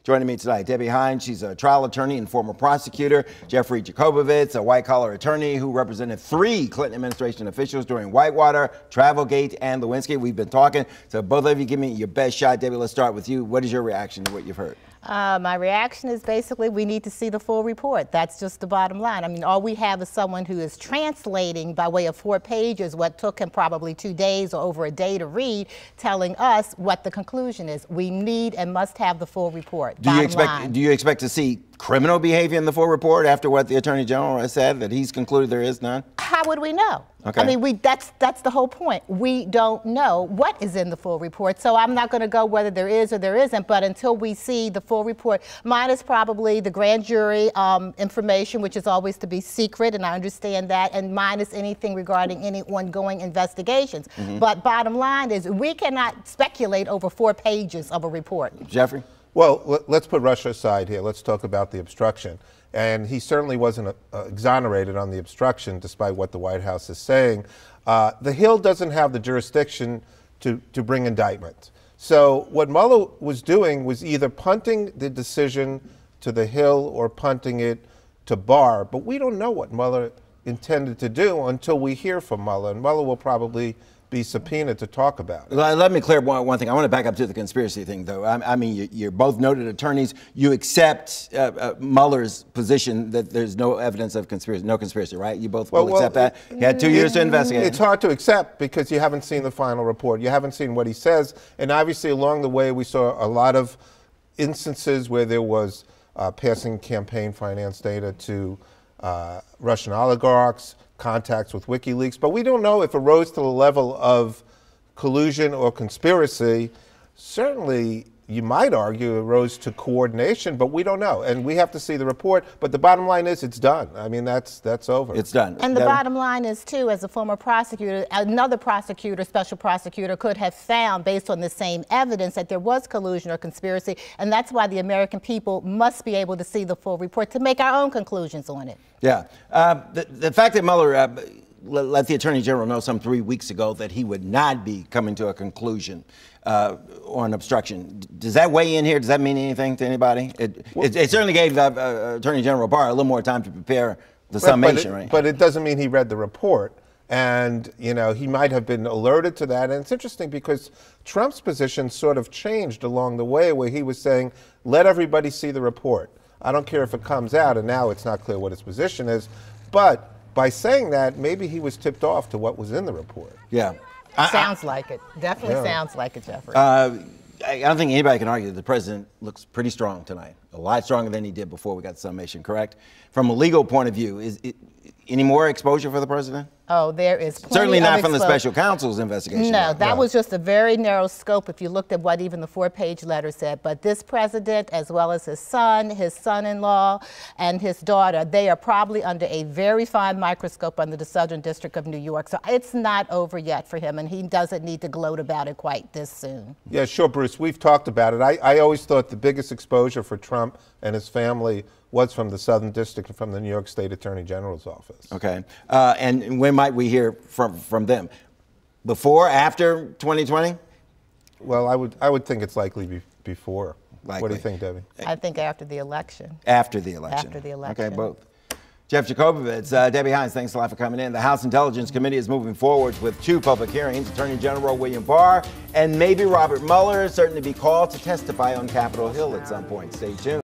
Joining me tonight, Debbie Hines. She's a trial attorney and former prosecutor. Jeffrey Jacobovitz, a white-collar attorney who represented 3 Clinton administration officials during Whitewater, Travelgate, and Lewinsky. We've been talking, so both of you give me your best shot. Debbie, let's start with you. What is your reaction to what you've heard? My reaction is basically we need to see the full report. That's just the bottom line. I mean, all we have is someone who is translating by way of 4 pages what took him probably 2 days or over a day to read, telling us what the conclusion is. We need and must have the full report. Do you expect to see criminal behavior in the full report after what the Attorney General has said, that he's concluded there is none? How would we know? Okay. I mean, that's the whole point. We don't know what is in the full report, so I'm not going to go whether there is or there isn't, but until we see the full report, minus probably the grand jury information, which is always to be secret, and I understand that, and minus anything regarding any ongoing investigations. But bottom line is we cannot speculate over 4 pages of a report. Jeffrey? Well, let's put Russia aside here. Let's talk about the obstruction. And he certainly wasn't exonerated on the obstruction, despite what the White House is saying. The Hill doesn't have the jurisdiction to bring indictments. So what Mueller was doing was either punting the decision to the Hill or punting it to Barr. But we don't know what Mueller intended to do until we hear from Mueller. And Mueller will probably be subpoenaed to talk about it. Let me clear one thing. I want to back up to the conspiracy thing, though. I mean, you're both noted attorneys. You accept Mueller's position that there's no evidence of conspiracy, no conspiracy, right? You both will accept that? He had 2 years to investigate. It's hard to accept because you haven't seen the final report. You haven't seen what he says. And obviously, along the way, we saw a lot of instances where there was passing campaign finance data to Russian oligarchs, contacts with WikiLeaks, but we don't know if it rose to the level of collusion or conspiracy. Certainly, you might argue it rose to coordination, but we don't know, and we have to see the report. But the bottom line is, it's done. I mean, that's over. It's done. And the bottom line is, too, as a former prosecutor, another prosecutor, special prosecutor, could have found, based on the same evidence, that there was collusion or conspiracy, and that's why the American people must be able to see the full report to make our own conclusions on it. Yeah. The fact that Mueller let the Attorney General know some 3 weeks ago that he would not be coming to a conclusion on obstruction, does that weigh in here? Does that mean anything to anybody? It certainly gave Attorney General Barr a little more time to prepare the summation, right? But it doesn't mean he read the report. And, you know, he might have been alerted to that. And it's interesting because Trump's position sort of changed along the way, where he was saying, let everybody see the report. I don't care if it comes out, and now it's not clear what his position is. But by saying that, maybe he was tipped off to what was in the report. Yeah. Sounds like it. Definitely sounds like it, Jeffrey. I don't think anybody can argue that the president looks pretty strong tonight. A lot stronger than he did before we got the summation, correct? From a legal point of view, is it any more exposure for the president? Oh, there is plenty. Certainly not from the special counsel's investigation. No, that was just a very narrow scope if you looked at what even the 4-page letter said. But this president, as well as his son-in-law, and his daughter, they are probably under a very fine microscope under the Southern District of New York. So it's not over yet for him, and he doesn't need to gloat about it quite this soon. Yeah, sure, Bruce. We've talked about it. I always thought the biggest exposure for Trump and his family was from the Southern District and from the New York State Attorney General's office. Okay. And when might we hear from them? Before, after 2020? Well, I would think it's likely before. Likely. What do you think, Debbie? I think after the election. After the election. After the election. Okay, both. Jeff Jacobovitz, Debbie Hines, thanks a lot for coming in. The House Intelligence Committee is moving forward with 2 public hearings. Attorney General William Barr and maybe Robert Mueller, certain to be called to testify on Capitol Hill at some point. Stay tuned.